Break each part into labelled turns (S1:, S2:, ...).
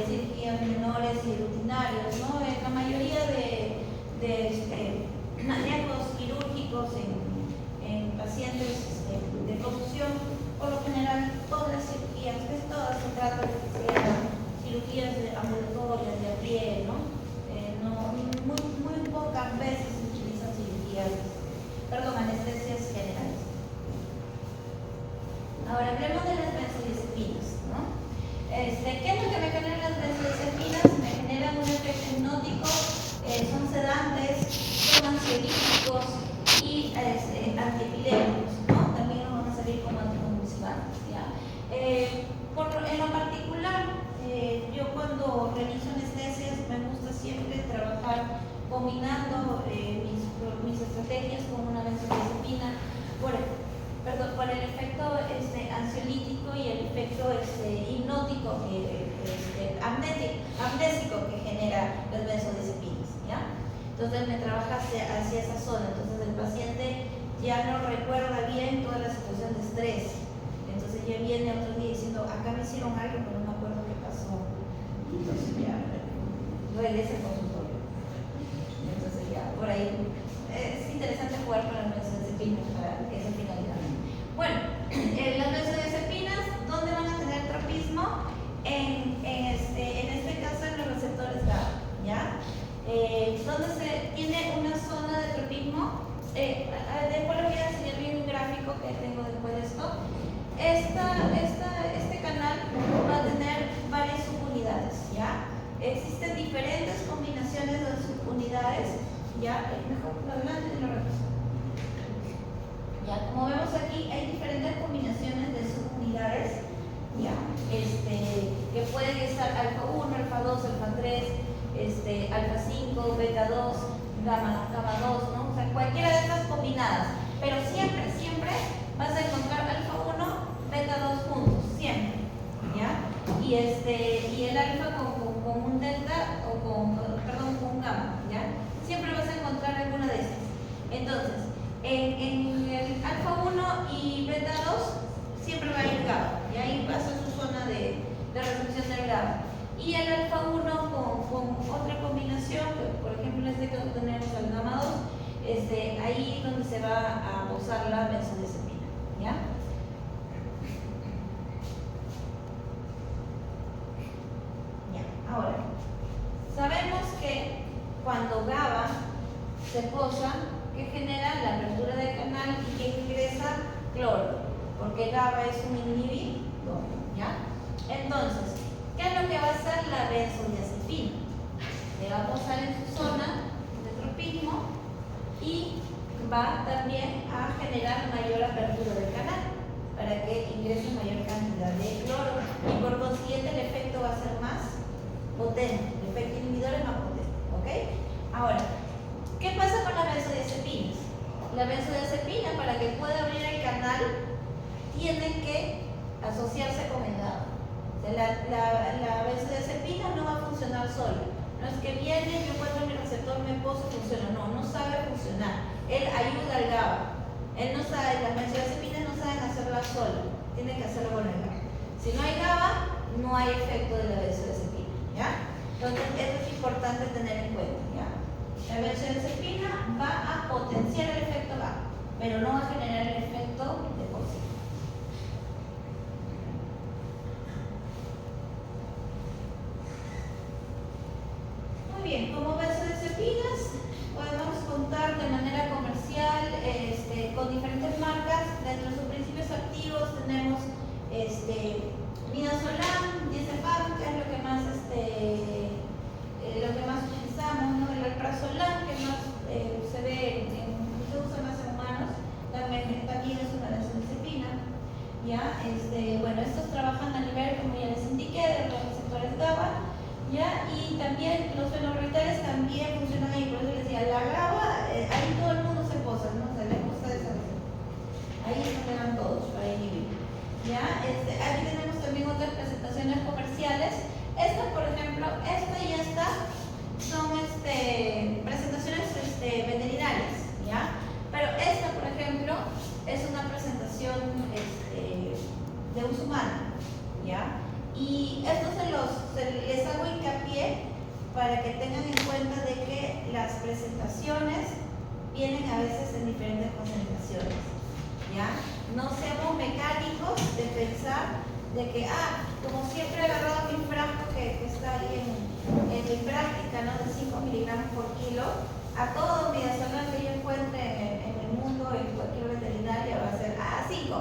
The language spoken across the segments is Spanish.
S1: cirugías menores y rutinarios, ¿no? La mayoría de manejos quirúrgicos en pacientes de confusión, por lo general todas las cirugías, todas se trata de que sean cirugías ambulatorias de a pie, ¿no? Muy pocas veces se utilizan anestesias generales. Ahora hablemos de las benzodiazepinas, ¿no? ¿Qué es lo que me generan las benzodiazepinas? Me generan un efecto hipnótico, son sedantes, son ansiolíticos y antiepilépticos, ¿no? También nos van a servir como anticonvulsivantes, ¿ya? En lo particular, yo cuando realizo anestesias me gusta siempre trabajar combinando mis estrategias con una benzodiazepina por el efecto ansiolítico y el efecto hipnótico, amnésico que genera las benzodiazepinas, ¿ya? Entonces me trabaja hacia esa zona, entonces el paciente ya no recuerda bien toda la situación de estrés, entonces ya viene otro día diciendo, acá me hicieron algo pero no me acuerdo qué pasó, entonces ya regresa al consultorio. Entonces ya por ahí es interesante jugar con las benzodiazepinas para esa finalidad. Bueno, las benzodiazepinas, ¿dónde van a tener tropismo? En este caso en los receptores GABA, ¿ya? Donde se tiene una zona de tropismo. Después les voy a enseñar bien un gráfico que tengo después de esto. Este canal va a tener varias subunidades, ¿ya? Existen diferentes combinaciones de subunidades, ¿ya? Mejor lo adelante y lo repaso. Ya, como vemos aquí, hay diferentes combinaciones de subunidades, ¿ya? Que pueden estar alfa 1, alfa 2, alfa 3, alfa 5, beta 2, gamma 2, ¿no? O sea, cualquiera de estas combinadas, pero siempre vas a encontrar alfa 1, beta 2 juntos, siempre, ¿ya? Y el alfa con un delta o con un gamma, ¿ya? Siempre vas a encontrar alguna de estas. Entonces, en el alfa 1 y beta 2 siempre va a ir GABA, y ahí pasa su zona de recepción del GABA. Y el alfa 1 con otra combinación, por ejemplo en este caso tenemos el gamma 2, ahí donde se va a usar la benzodiazepina, ¿ya? Ya, ahora, sabemos que cuando GABA se posa, que genera la apertura del canal y que ingresa cloro, porque GABA es un inhibidor, ¿ya? Entonces, ¿qué es lo que va a hacer la benzodiazepina? Se va a posar en su zona de tropismo y va también a generar mayor apertura del canal para que ingrese mayor cantidad de cloro y por consiguiente el efecto va a ser más potente, el efecto inhibidor es más potente, ¿ok? Ahora, ¿qué pasa con las benzodiazepinas? La benzodiazepina, para que pueda abrir el canal, tiene que asociarse con el GABA. O sea, la benzodiazepina no va a funcionar sola. No es que viene, yo encuentro mi receptor, me poso, funciona. No sabe funcionar. Él ayuda al GABA. Él no sabe, las benzodiazepinas no saben hacerla sola. Tienen que hacerlo con el GABA. Si no hay GABA, no hay efecto de la benzodiazepina, ¿ya? Entonces, eso es importante tener en cuenta, ¿ya? La benzodiazepina va a potenciar el efecto GABA, pero no va a generar el efecto de por sí. Muy bien, como benzodiazepinas podemos contar de manera comercial con diferentes marcas. Dentro de sus principios activos tenemos midazolam, diazepam, que es lo que más utilizamos, ¿no? El alprazolam, que más se usa más en humanos, también es una benzodiazepina, ¿ya? Bueno, estos trabajan a nivel, como ya les indiqué, de los receptores GABA, ¿ya? Y también los fenobarbital también funcionan ahí, por eso les decía, la GABA, ahí todo el mundo se posa, ¿no? Se les gusta esa receta. Ahí se pegan todos para inhibir, ¿ya? Aquí tenemos también otras presentaciones comerciales. Estas, por veces en diferentes concentraciones, ¿ya? No seamos mecánicos de pensar de que, como siempre he agarrado mi frasco que está ahí en mi práctica, ¿no? De 5 miligramos por kilo, a todo midazolam que yo encuentre en el mundo, en cualquier veterinaria, va a ser, 5,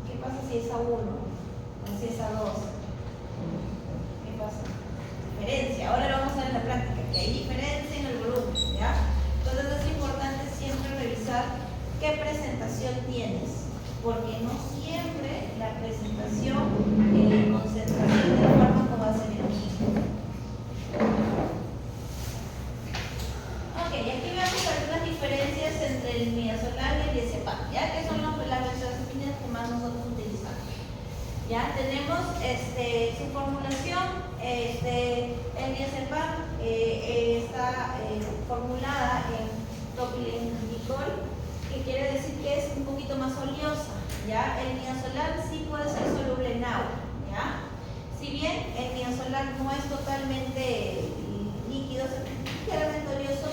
S1: ¿qué pasa si es a 1? ¿O si es a 2? ¿Qué pasa? Diferencia. Ahora lo vamos a ver en la práctica, que hay diferencia en el volumen, ¿ya? Entonces es importante siempre revisar qué presentación tienes, porque no siempre la presentación, concentración del fármaco va a ser el mismo. Ok, y aquí vemos algunas diferencias entre el midazolam y el diazepam, ya que son las benzodiazepinas que más nosotros utilizamos. Ya tenemos su formulación. El diazepam está formulada en topilenglicol, que quiere decir que es un poquito más oleosa, ¿ya? El midazolam sí puede ser soluble en agua, ¿ya? Si bien el midazolam no es totalmente líquido, ligeramente oleoso,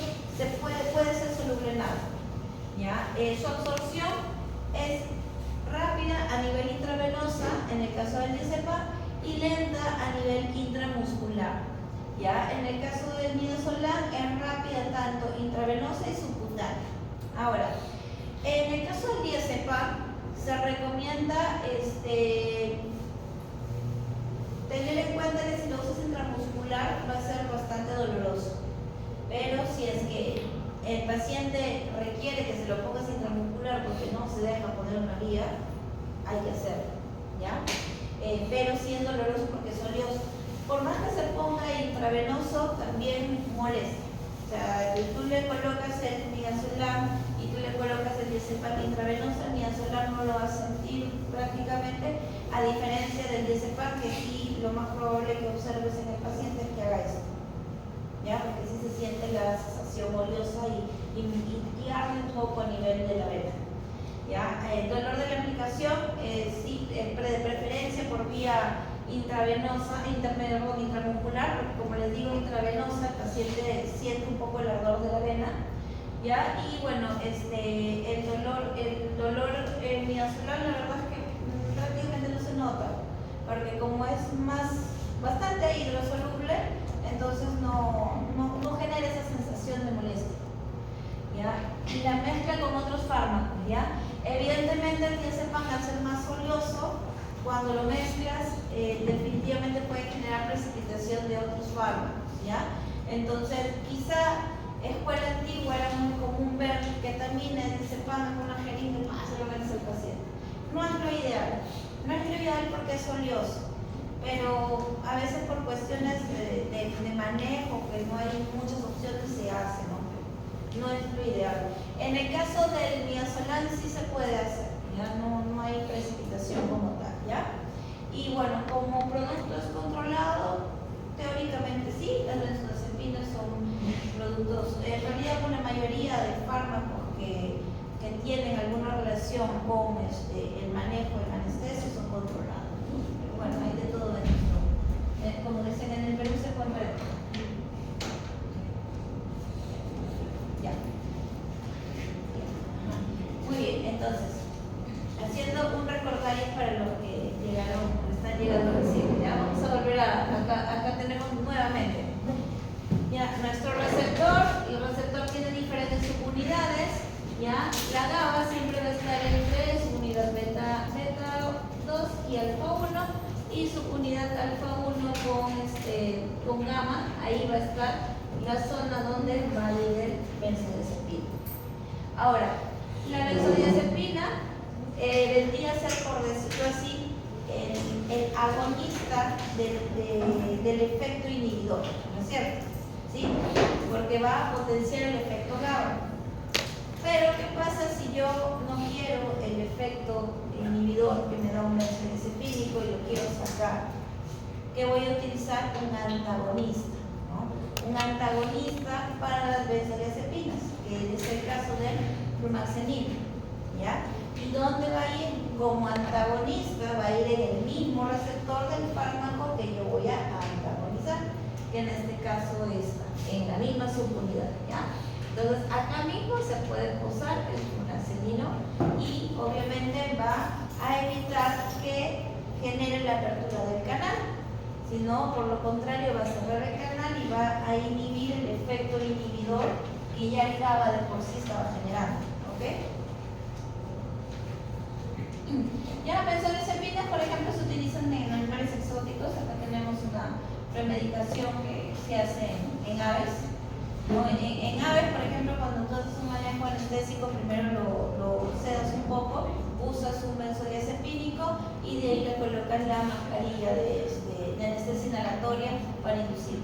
S1: puede ser soluble en agua, ¿ya? Su absorción es rápida a nivel intravenosa, en el caso del diazepam, y lenta a nivel intramuscular, ¿ya? En el caso del midazolam es rápida tanto intravenosa y subcutánea. Ahora, en el caso del diazepam se recomienda tener en cuenta que si lo usas intramuscular va a ser bastante doloroso, pero si es que el paciente requiere que se lo pongas intramuscular porque no se deja poner una vía, hay que hacerlo, ¿ya? Pero sí es doloroso porque es oleoso. Por más que se ponga intravenoso, también molesta. O sea, tú le colocas el midazolam y tú le colocas el diazepam intravenoso, el midazolam no lo va a sentir prácticamente, a diferencia del diazepam, que sí, lo más probable que observes en el paciente es que haga eso, ¿ya? Porque sí se siente la sensación oleosa y arde un poco a nivel de la vena, ¿ya? El dolor de la aplicación, sí, de preferencia por vía intravenosa, intramuscular, porque como les digo, intravenosa, el paciente siente un poco el ardor de la vena, ¿ya? Y bueno, el dolor midazolam, la verdad es que prácticamente no se nota, porque como es bastante hidrosoluble, entonces no genera esa sensación de molestia, ¿ya? Y la mezcla con otros fármacos, ¿ya? Evidentemente el diazepam, al ser más oleoso, cuando lo mezclas, definitivamente puede generar precipitación de otros fármacos, ¿ya? Entonces, quizá escuela antigua era muy común ver ketamina y diazepam con una jeringa y se lo metes al paciente. No es lo ideal. No es lo ideal porque es oleoso, pero a veces por cuestiones de manejo, que no hay muchas opciones, se hace, ¿no? No es lo ideal. En el caso del midazolam sí se puede hacer, ¿ya? No hay precipitación como tal, ¿ya? Y bueno, como producto es controlado, teóricamente sí, las benzodiazepinas son productos, en realidad con la mayoría de fármacos que tienen alguna relación con el manejo del anestesio son controlados, ¿no? Pero bueno, hay de todo en esto. Como dicen en el Perú se encuentra de todo. Ya. Muy bien, entonces, haciendo un recordario para los que están llegando recién, ¿ya? Vamos a volver acá tenemos nuevamente. Ya, nuestro receptor, el receptor tiene diferentes subunidades, ¿ya? La GABA siempre va a estar entre subunidad beta 2 y alfa 1, y subunidad alfa 1 con gamma, ahí va a estar la zona donde va a ir benzodiazepina. Ahora, la benzodiazepina vendría a ser, por decirlo así, el agonista del efecto inhibidor, ¿no es cierto? ¿Sí? Porque va a potenciar el efecto GABA. Pero, ¿qué pasa si yo no quiero el efecto inhibidor que me da un benzodiazepínico y lo quiero sacar? ¿Qué voy a utilizar? Un antagonista, ¿no? Un antagonista para las benzodiazepinas, que es el caso del fluoxetina, ¿ya? ¿Y dónde va a ir? Como antagonista va a ir en el mismo receptor del fármaco que yo voy a antagonizar, que en este caso está en la misma subunidad, ¿ya? Entonces acá mismo se puede posar el funacelino y obviamente va a evitar que genere la apertura del canal, sino por lo contrario va a cerrar el canal y va a inhibir el efecto inhibidor que ya el GABA de por sí estaba generando. ¿Ok? Ya benzodiazepinas, por ejemplo, se utilizan en animales exóticos. Acá tenemos una premedicación que se hace en aves, ¿no? En aves, por ejemplo, cuando tú haces un manejo anestésico, primero lo sedas un poco, usas un benzodiazepínico y de ahí le colocas la mascarilla de anestesia inhalatoria para inducir.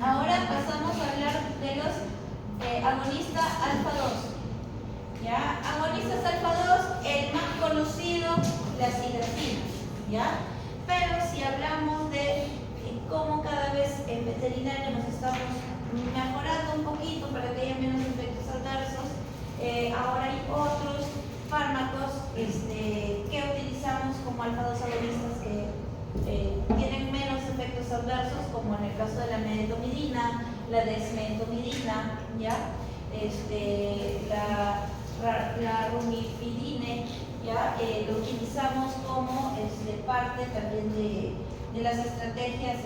S1: Ahora pasamos a hablar de los agonistas alfa-2. ¿Ya? Agonistas alfa-2, el más conocido, la silacina. ¿Ya? Pero si hablamos de cómo cada vez en veterinario nos estamos mejorando un poquito para que haya menos efectos adversos, ahora hay otros fármacos que utilizamos como alfa-2 agonistas que tienen menos efectos adversos, como en el caso de la medetomidina, la dexmedetomidina, ¿ya? La rumifidine, ¿ya? Lo utilizamos como parte también de las estrategias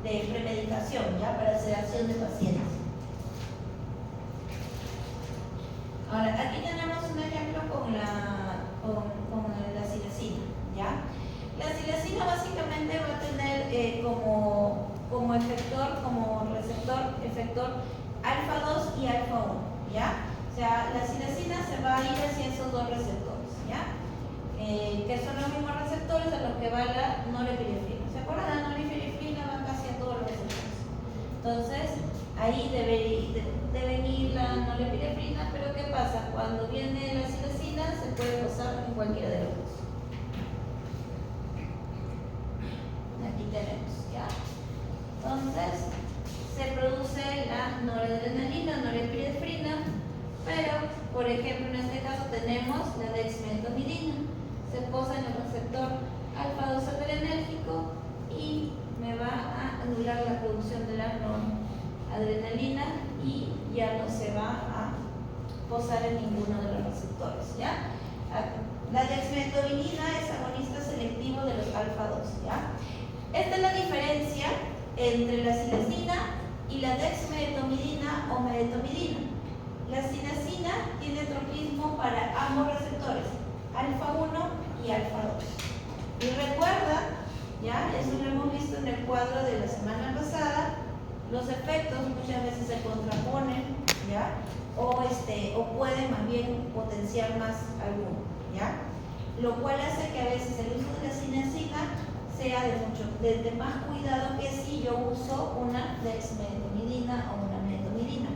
S1: de premedicación, ¿ya? Para sedación de pacientes. Ahora, aquí tenemos un ejemplo con la silacina, ¿ya? La silacina básicamente va a tener como efector, como receptor, efector alfa-2 y alfa-1, ¿ya? O sea, la silacina se va a ir hacia esos dos receptores, ¿ya? Que son los mismos receptores a los que va la norepinefrina. ¿Se acuerdan? La norepinefrina va casi a todos los receptores. Entonces, ahí deben ir la norepinefrina, pero ¿qué pasa? Cuando viene la silacina se puede posar en cualquiera de los dos. Aquí tenemos, ¿ya? Entonces, se produce la noradrenalina, norepinefrina, pero, por ejemplo, en este caso tenemos la dexmedetomidina. Se posa en el receptor alfa-2 adrenérgico y me va a anular la producción de la noradrenalina y ya no se va a posar en ninguno de los receptores, ¿ya? La dexmedetomidina es agonista selectivo de los alfa-2, ¿ya? Esta es la diferencia entre la silacina y la dexmedetomidina o medetomidina. La silacina tiene tropismo para ambos receptores, alfa-1 y alfa-2. Y recuerda, ya, eso lo hemos visto en el cuadro de la semana pasada, los efectos muchas veces se contraponen, ¿ya? O pueden más bien potenciar más alguno, ¿ya? Lo cual hace que a veces el uso de la silacina sea de más cuidado que si yo uso una dexmedetomidina o una medetomidina.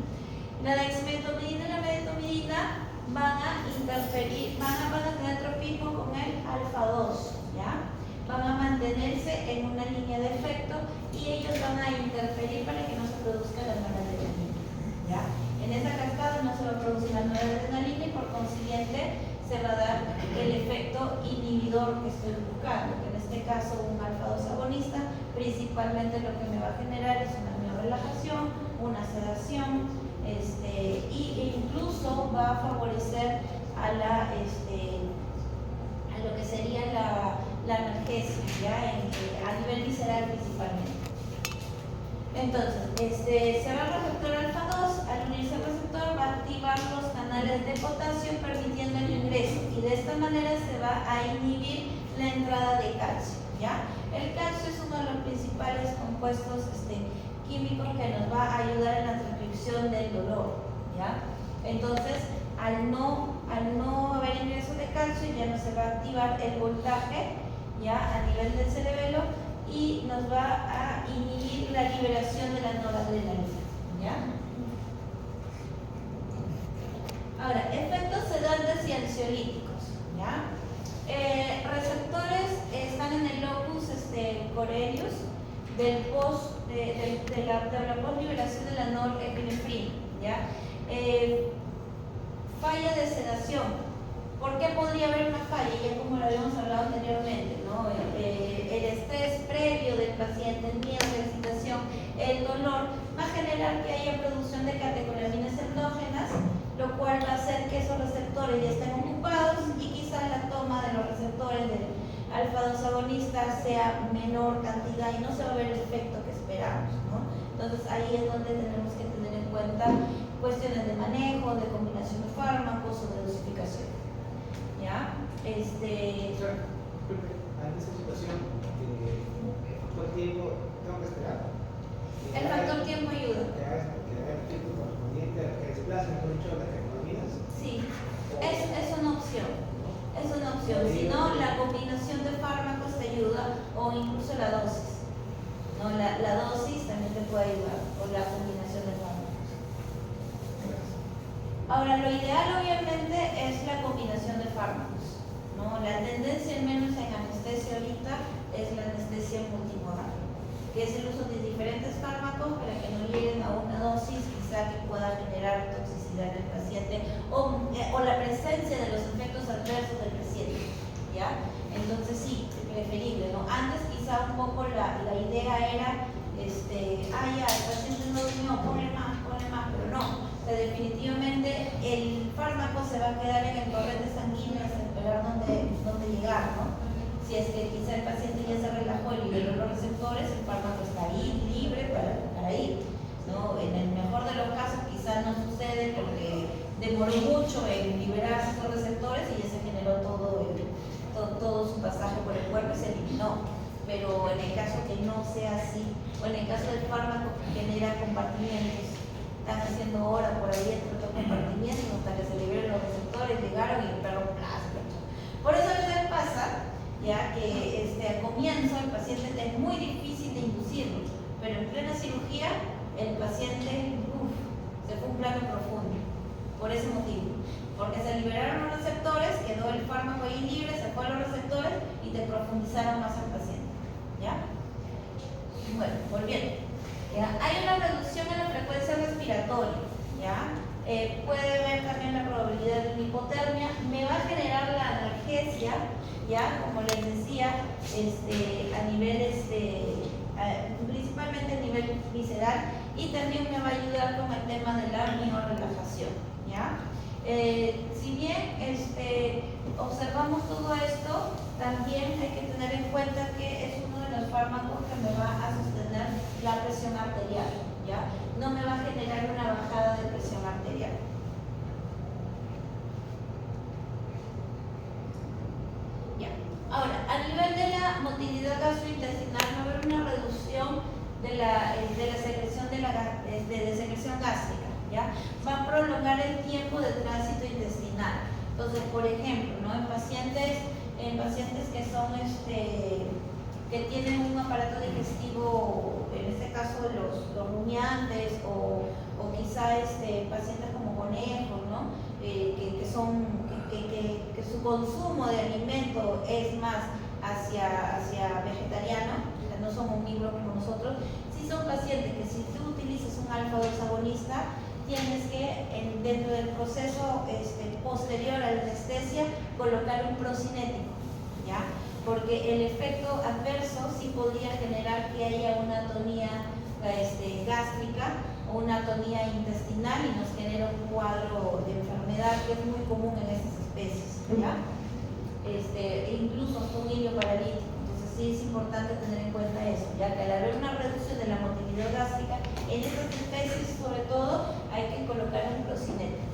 S1: La dexmedetomidina y la medetomidina van a interferir, van a tener tropismo con el alfa-2, ¿ya? Van a mantenerse en una línea de efecto y ellos van a interferir para que no se produzca la noradrenalina, ¿ya? En esa cascada no se va a producir la noradrenalina y por consiguiente se va a dar el efecto inhibidor que estoy buscando, que en este caso un alfa-2 agonista principalmente lo que me va a generar es una neorelajación, una sedación, y incluso va a favorecer a lo que sería la analgesia, ¿ya? A nivel visceral principalmente. Entonces, se va al receptor alfa-2, al unirse al receptor va a activar los canales de potasio permitiendo el ingreso y de esta manera se va a inhibir la entrada de calcio, ¿ya? El calcio es uno de los principales compuestos químicos que nos va a ayudar en la transcripción del dolor, ¿ya? Entonces, al no haber ingreso de calcio ya no se va a activar el voltaje, ¿ya? A nivel del cerebelo y nos va a inhibir la liberación de la noradrenalina, ¿ya? Ahora, efectos sedantes y ansiolíticos, ¿ya? Receptores están en el locus coreus de la posliberación de la norepinefrina, ¿ya? Falla de sedación. ¿Por qué podría haber una falla? Ya como lo habíamos hablado anteriormente, ¿no? El estrés previo del paciente paciente, el miedo, la excitación, el dolor, va a generar que haya producción de catecolaminas endógenas, lo cual va a hacer que esos receptores ya estén ocupados y quizás la toma de los receptores del alfa-2 agonista sea menor cantidad y no se va a ver el efecto que esperamos, ¿no? Entonces ahí es donde tenemos que tener en cuenta cuestiones de manejo, de combinación de fármacos o de dosificación. ¿Ya?
S2: Ante esa situación, el factor tiempo, tengo que esperar.
S1: El factor tiempo ayuda.
S2: Que haga el tiempo correspondiente a que desplace, mejor dicho, las catecolaminas.
S1: Sí, es una opción. Es una opción. Si no, la combinación de fármacos te ayuda o incluso la dosis. ¿No? La dosis también te puede ayudar o la combinación de fármacos. Ahora, lo ideal obviamente es la combinación de fármacos, ¿no? La tendencia, al menos en anestesia ahorita, es la anestesia multimodal, que es el uso de diferentes fármacos para que no lleguen a una dosis quizá que pueda generar toxicidad del paciente o la presencia de los efectos adversos del paciente, ¿ya? Entonces sí, preferible, ¿no? Antes quizá un poco la idea era, ya, el paciente no durmió, ponle más, pero no. O sea, definitivamente el fármaco se va a quedar en el torrente sanguíneo hasta esperar dónde llegar, ¿no? Si es que quizá el paciente ya se relajó y liberó los receptores, el fármaco está ahí, libre para ir, ¿no? En el mejor de los casos quizá no sucede porque demoró mucho en liberarse esos receptores y ya se generó todo su pasaje por el cuerpo y se eliminó. Pero en el caso que no sea así, o en el caso del fármaco que genera compartimientos, están haciendo horas por ahí entre los compartimientos hasta que se liberen los receptores, llegaron y el perro plasma. Por eso a veces pasa, ya que al comienzo el paciente es muy difícil de inducirlo, pero en plena cirugía el paciente se fue un plano profundo, por ese motivo. Porque se liberaron los receptores, quedó el fármaco ahí libre, se fue a los receptores y te profundizaron más al paciente. ¿Ya? Bueno, volviendo. ¿Ya? Hay una reducción en la frecuencia respiratoria, ¿ya? Puede haber también la probabilidad de una hipotermia, me va a generar la analgesia, ¿ya? Como les decía, a nivel, principalmente a nivel visceral, y también me va a ayudar con el tema de la miorelajación, ¿ya? Si bien observamos todo esto, también hay que tener en cuenta que es uno de los fármacos que me va a sostener la presión arterial, ¿ya? No me va a generar una bajada de presión arterial. Ya. Ahora, a nivel de la motilidad gastrointestinal va a haber una reducción de la secreción de secreción gástrica, ¿ya? Va a prolongar el tiempo de tránsito intestinal. Entonces, por ejemplo, ¿no? En pacientes que son que tienen un aparato digestivo, en este caso los rumiantes o quizá pacientes como conejos, ¿no? Que su consumo de alimento es más hacia vegetariano, o sea, no son omnívoros como nosotros. Si son pacientes que si tú utilizas un alfa-2 agonista, tienes que dentro del proceso posterior a la anestesia colocar un procinético, ¿ya? Porque el efecto adverso sí podría generar que haya una atonía gástrica o una atonía intestinal y nos genera un cuadro de enfermedad que es muy común en estas especies, ¿ya? Incluso hasta un hilo paralítico. Entonces sí es importante tener en cuenta eso, ya que al haber una reducción de la motilidad gástrica en estas especies, sobre todo, hay que colocar un procinético.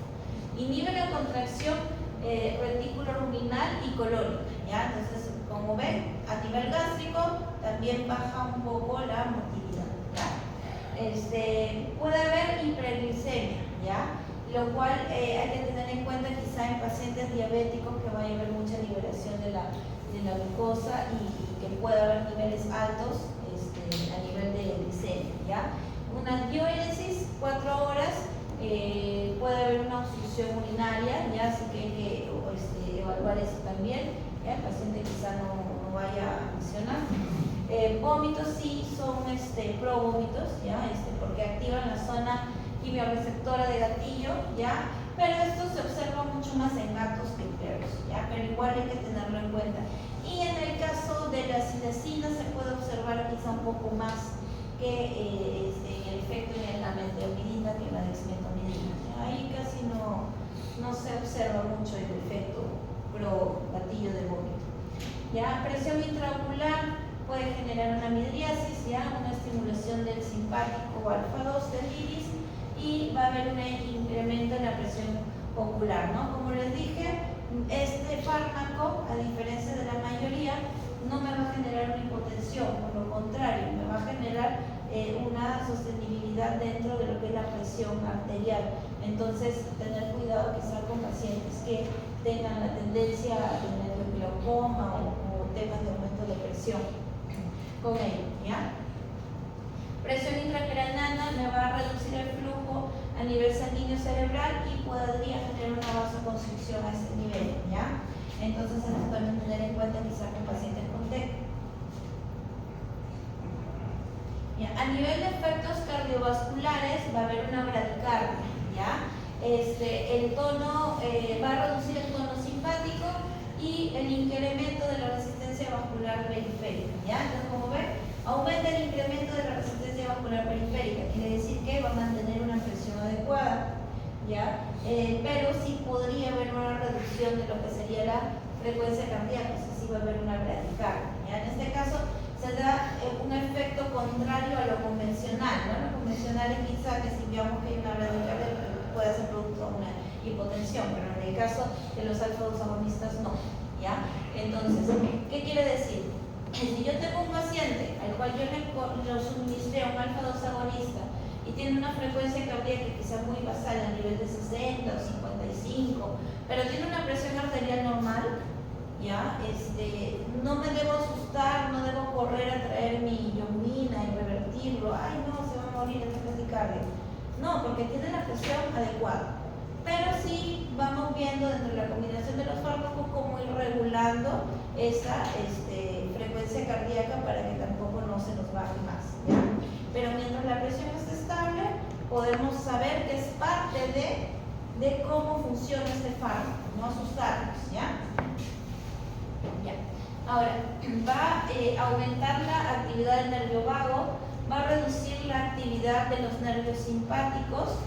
S1: Inhibe la contracción retículo ruminal y colónica, ¿ya? Entonces, como ven, a nivel gástrico también baja un poco la motilidad, ¿ya? Puede haber hiperglicemia, ¿ya? Lo cual hay que tener en cuenta quizá en pacientes diabéticos que vaya a haber mucha liberación de la glucosa y que pueda haber niveles altos a nivel de glicemia, ¿ya? Una diurésis, 4 horas, puede haber una obstrucción urinaria, ¿ya? Así que hay que evaluar eso también, ¿ya? El paciente quizá no vaya a mencionar. Vómitos sí son provómitos, ¿ya? Porque activan la zona quimiorreceptora de gatillo, ¿ya? Pero esto se observa mucho más en gatos que en perros, ¿ya? Pero igual hay que tenerlo en cuenta. Y en el caso de la cinecina se puede observar quizá un poco poco más que el efecto en la meteomidina que la dexmetomidina. Ahí casi no se observa mucho el efecto pro gatillo de vómito. ¿Ya? Presión intraocular puede generar una midriasis, ¿ya? Una estimulación del simpático o alfa 2 del iris, y va a haber un incremento en la presión ocular, ¿no? Como les dije, este fármaco, a diferencia de la mayoría, no me va a generar una hipotensión, por lo contrario, me va a generar una sostenibilidad dentro de lo que es la presión arterial. Entonces, tener cuidado quizá con pacientes que tengan la tendencia a tener glaucoma o temas de aumento de presión con ello, ¿ya? Presión intracraniana me va a reducir el flujo a nivel sanguíneo cerebral y podría generar una vasoconstricción a este nivel, ¿ya? Entonces, eso también tener en cuenta quizá con pacientes con TEC. A nivel de efectos cardiovasculares va a haber una bradicardia, ¿ya? El tono va a reducir el tono simpático y el incremento de la resistencia vascular periférica, ¿ya? Entonces, como ven, aumenta el incremento de la resistencia vascular periférica, quiere decir que va a mantener una presión adecuada, ¿ya? Pero sí podría haber una reducción de lo que sería la frecuencia cardíaca, o sea, sí va a haber una bradicardia, ¿ya? En este caso se da un efecto contrario a lo convencional, ¿no? Lo convencional es quizá que si veamos que hay una bradicardia puede ser producto de una hipotensión, pero en el caso de los alfa-2 agonistas no, ¿ya? Entonces, ¿qué quiere decir? Si yo tengo un paciente al cual yo le suministré un alfa-2 agonista y tiene una frecuencia cardíaca que sea muy basal a nivel de 60 o 55, pero tiene una presión arterial normal, ¿ya? No me debo asustar, no debo correr a traer mi yomina y revertirlo. Ay, no, se va a morir, es taquicardia. No, porque tiene la presión adecuada. Pero sí vamos viendo dentro de la combinación de los fármacos cómo ir regulando esa frecuencia cardíaca para que tampoco no se nos baje más, ¿ya? Pero mientras la presión esté estable, podemos saber que es parte de cómo funciona este fármaco, no asustarnos, ¿ya? Ahora, va a aumentar la actividad del nervio vago, va a reducir la actividad de los nervios simpáticos,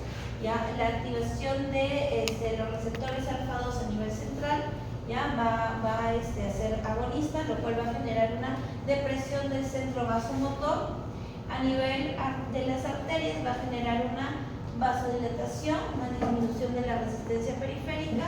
S1: ¿ya? La activación de los receptores alfa-2 a nivel central, ¿ya? Va a ser agonista, lo cual va a generar una depresión del centro vasomotor. A nivel de las arterias va a generar una vasodilatación, una disminución de la resistencia periférica,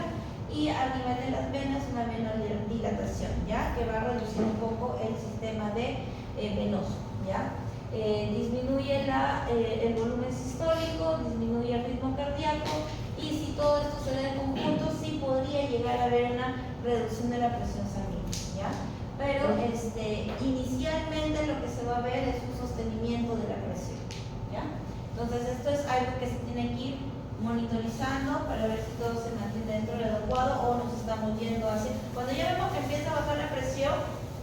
S1: y a nivel de las venas una venodilatación, ¿ya? Que va a reducir un poco el sistema venoso, ¿ya? Disminuye el volumen sistólico, disminuye el ritmo cardíaco, y si todo esto se da en conjunto, sí podría llegar a haber una reducción de la presión sanguínea, ¿ya? Pero inicialmente lo que se va a ver es un sostenimiento de la presión, ¿ya? Entonces esto es algo que se tiene que ir monitorizando para ver si todo se mantiene dentro del adecuado o nos estamos yendo hacia... Cuando ya vemos que empieza a bajar la presión,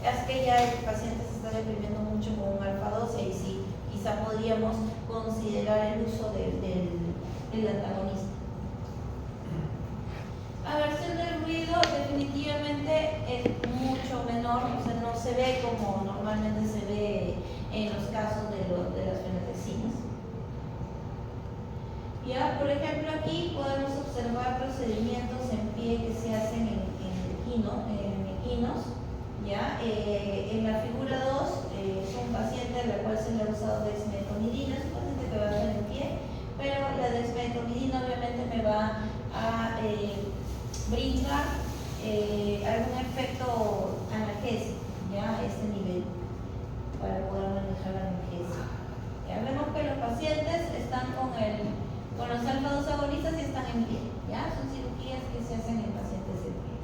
S1: es que ya el paciente se está deprimiendo mucho con un alfa-2 y ahí sí, quizá podríamos considerar el uso del antagonista. Aversión del ruido definitivamente es mucho menor, o sea, no se ve como normalmente se ve en los casos de las fenotecinas. Ya, por ejemplo, aquí podemos observar procedimientos en pie que se hacen en equinos, ¿ya? En la figura 2 es un paciente a la cual se le ha usado dexmetomidina, es un paciente que va a estar en pie, pero la dexmetomidina obviamente me va a brindar algún efecto analgésico, ¿ya? A este nivel, para poder manejar la analgesia. Ya vemos que los pacientes están con los alfa-2 agonistas y están en pie, ¿ya? Son cirugías que se hacen en pacientes de pie,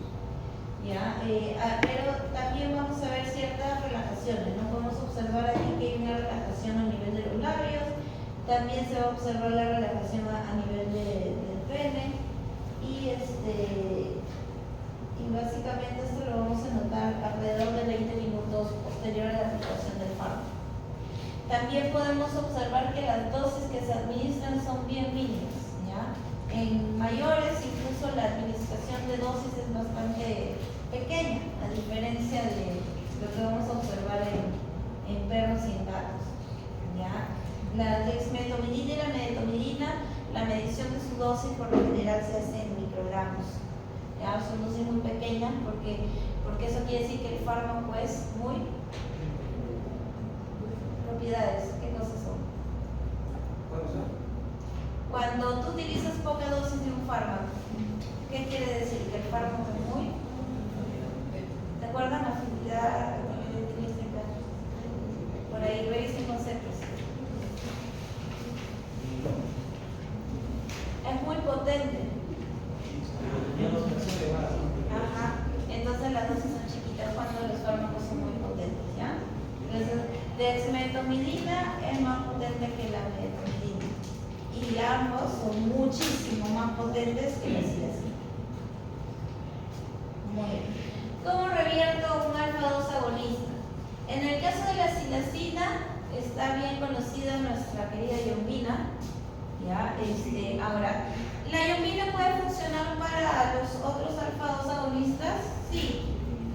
S1: ¿ya? Pero también vamos a ver ciertas relajaciones, ¿no? Podemos observar aquí que hay una relajación a nivel de los labios, también se va a observar la relajación a nivel del pene, y básicamente esto lo vamos a notar alrededor de 20 minutos posterior a la aplicación del fármaco. También podemos observar que las dosis que se administran son bien mínimas, ¿ya? En mayores, incluso la administración de dosis es bastante pequeña, a diferencia de lo que vamos a observar en perros y en gatos. la dexmedetomidina y la medetomidina, la medición de su dosis por lo general se hace en microgramos. ¿Ya? Son dosis muy pequeñas porque eso quiere decir que el fármaco es muy... Propiedades, ¿qué cosas son?
S2: ¿Cuántos son?
S1: Cuando tú utilizas poca dosis de un fármaco, ¿qué quiere decir? Que el fármaco es muy... ¿Te acuerdan? Afinidad, por ahí revisen conceptos. Es muy potente. Ajá. Entonces las dosis son chiquitas cuando los fármacos son muy potentes, ¿ya? Entonces, dexmedetomidina es más potente que la medetomidina. Y ambos son muchísimo más potentes que la silacina. Muy bien. ¿Cómo revierto un alfa-2 agonista? En el caso de la silacina, está bien conocida nuestra querida yombina. ¿Ya? Ahora, ¿la yombina puede funcionar para los otros alfa-2 agonistas? Sí,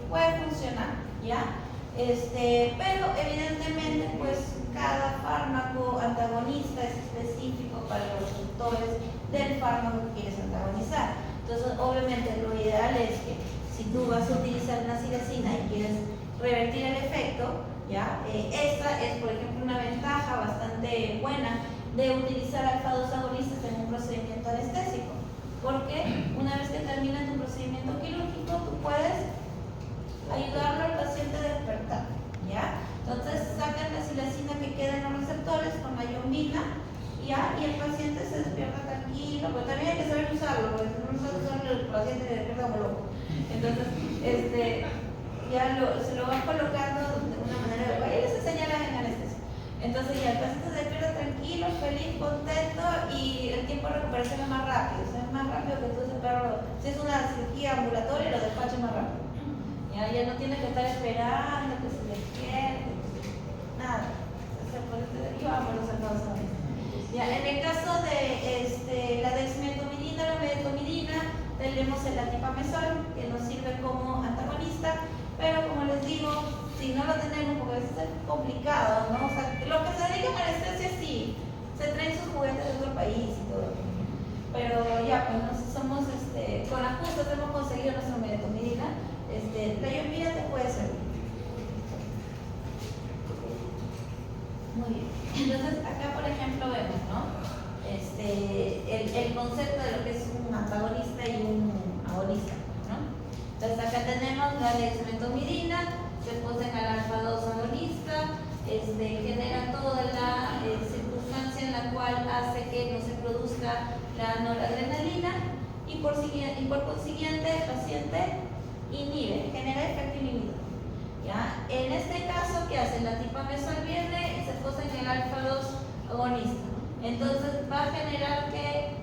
S1: puede funcionar, ¿ya? Pero evidentemente, pues, cada fármaco antagonista es específico para los receptores del fármaco que quieres antagonizar. Entonces, obviamente, lo ideal es que si tú vas a utilizar una silacina y quieres revertir el efecto, ¿ya? Esta es, por ejemplo, una ventaja bastante buena de utilizar alfa-2 agonistas en un procedimiento anestésico, porque una vez que termina tu procedimiento quirúrgico, tú puedes ayudarlo al paciente a despertar, ¿ya? Entonces sacan la silacina que queda en los receptores con la yombina, ¿ya? Y el paciente se despierta tranquilo, pero también hay que saber usarlo, porque si no sabes usarlo, el paciente se despierta como loco. Entonces, ya se lo van colocando de una manera, ahí les enseñarán en anestesia. Entonces ya el paciente se despierta tranquilo, feliz, contento y el tiempo de recuperación es más rápido. O sea, es más rápido que tú ese perro, si es una cirugía ambulatoria, lo despaches más rápido. Ya no tienes que estar esperando que se despierte, nada. Entonces, por eso aquí vamos los alfa-2 agonistas. Ya, en el caso de la dexmedetomidina, la medetomidina, tenemos el latipamezol, que nos sirve como antagonista, pero como les digo, si no lo tenemos, porque a veces es complicado, ¿no? O sea, los que se dedican a anestesia sí, se traen sus juguetes de otro país y todo. Pero ya, pues no somos, con ajustes hemos conseguido nuestra medetomidina, la yombina te puede servir. Muy bien. Entonces, acá por ejemplo vemos, ¿no? El concepto de lo que es un antagonista y un agonista, ¿no? Entonces, acá tenemos la dexmedetomidina, se posen al alfa-2 agonista, genera toda la circunstancia en la cual hace que no se produzca la noradrenalina y por consiguiente el paciente inhibe, genera efecto inhibidor. ¿Ya? En este caso, ¿qué hace? La latipamezol viene y se posa en el alfa-2 agonista. Entonces va a generar que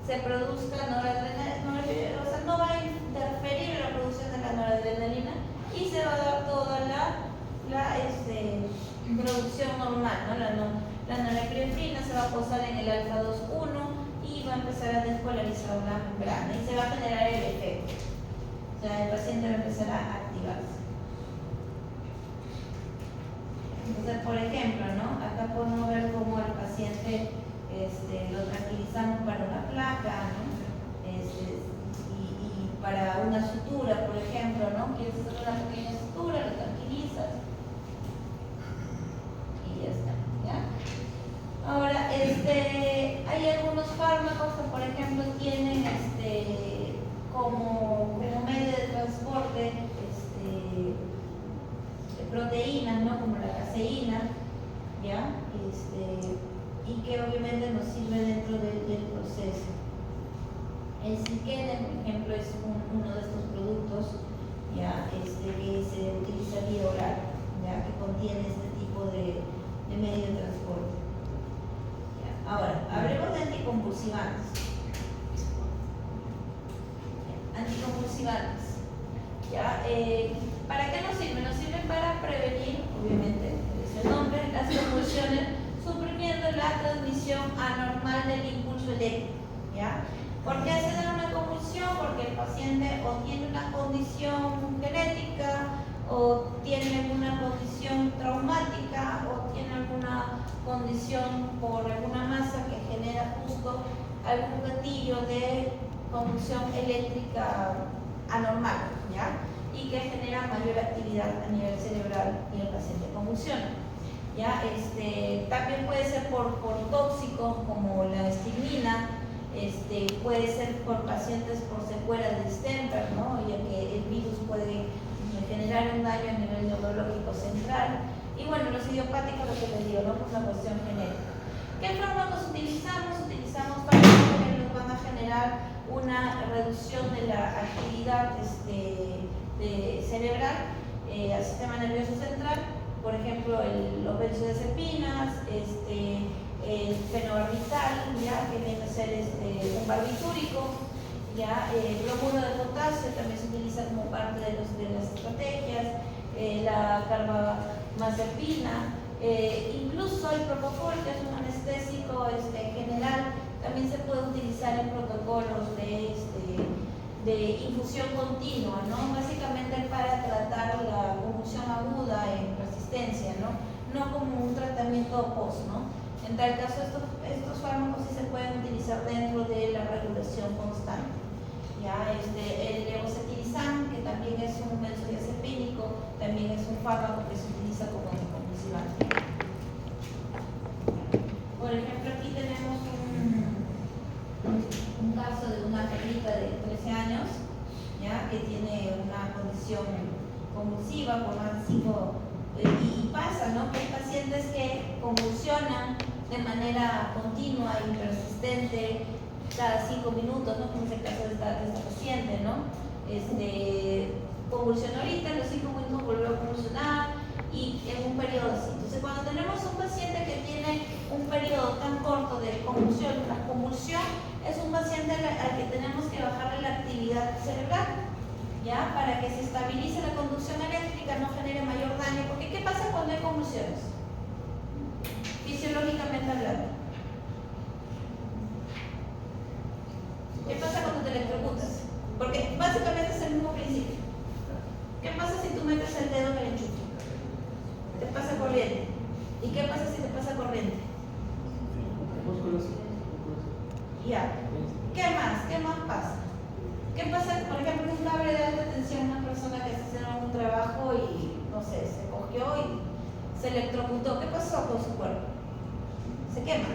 S1: se produzca noradrenalina, o sea, no va a interferir en la producción de la noradrenalina y se va a dar toda la producción normal, ¿no? La norepinefrina se va a posar en el alfa-2,1 y va a empezar a despolarizar la membrana y se va a generar el efecto. O sea, el paciente va a empezar a activarse. Entonces, por ejemplo, ¿no? Acá podemos ver cómo al paciente lo tranquilizamos para una placa, ¿no? Y para una sutura, por ejemplo, ¿no? Quieres hacer una pequeña sutura, lo tranquilizas y ya está, ¿ya? Ahora, hay algunos fármacos que, por ejemplo, tienen como medio de transporte proteínas, ¿no? Como la caseína, ¿ya? Y que obviamente nos sirve dentro del proceso. El Ciquene, por ejemplo, es uno de estos productos, ¿ya? Que se utiliza vía oral, ¿ya? Que contiene este tipo de medio de transporte. ¿Ya? Ahora, hablemos de anticonvulsivantes. Anticonvulsivantes. ¿Ya? ¿Para qué nos sirven? Nos sirven para prevenir, obviamente, es el nombre, las convulsiones, suprimiendo la transmisión anormal del impulso eléctrico. ¿Ya? ¿Por qué se da una convulsión? Porque el paciente o tiene una condición genética, o tiene alguna condición traumática, o tiene alguna condición por alguna masa que genera justo algún gatillo de conducción eléctrica anormal, ¿ya? Y que genera mayor actividad a nivel cerebral y el paciente convulsiona. ¿Ya? También puede ser por tóxicos como la estigmina, puede ser por pacientes por secuelas de Stenberg, ¿no? Ya que el virus puede generar un daño a nivel neurológico central. Y bueno, los idiopáticos, lo que les digo, ¿no? Por la cuestión genética. ¿Qué fármacos utilizamos? Utilizamos fármacos que nos van a generar una reducción de la actividad cerebral al sistema nervioso central. Por ejemplo, los benzodiazepinas, el fenobarbital, ¿ya? Que viene a ser un barbitúrico, ¿ya? Bromuro de potasio también se utiliza como parte de las estrategias, la carbamazepina, incluso el propofol, que es un anestésico general, también se puede utilizar en protocolos de infusión continua, ¿no? Básicamente para tratar la convulsión aguda en resistencia, no como un tratamiento post, ¿no? En tal caso, estos fármacos sí se pueden utilizar dentro de la regulación constante. ¿Ya? El levocetilizán, que también es un benzodiazepínico, también es un fármaco que se utiliza como anticonvulsivante. Por ejemplo, aquí tenemos un caso de una perrita de 13 años, ¿ya? Que tiene una condición convulsiva por más de 5 y pasa, ¿no? Que hay pacientes que convulsionan de manera continua y persistente cada 5 minutos, ¿no? Como es el caso de esta paciente, ¿no? Convulsionó ahorita, en los 5 minutos volvió a convulsionar y en un periodo así. Entonces, cuando tenemos un paciente que tiene un periodo tan corto de convulsión, la convulsión es un paciente al que tenemos que bajarle la actividad cerebral, ¿ya? Para que se estabilice la conducción eléctrica, no genere mayor daño. Porque, ¿qué pasa cuando hay convulsiones? Fisiológicamente hablando. ¿Qué pasa cuando te electrocutas? Porque básicamente es el mismo principio. ¿Qué pasa si tú metes el dedo en el enchufe? Te pasa corriente. ¿Y qué pasa si te pasa corriente? Ya. ¿Qué más? ¿Qué más pasa? ¿Qué pasa, por ejemplo, un cable de alta tensión, una persona que está haciendo un trabajo y, no sé, se cogió y se electrocutó? ¿Qué pasó con su cuerpo? Se quema.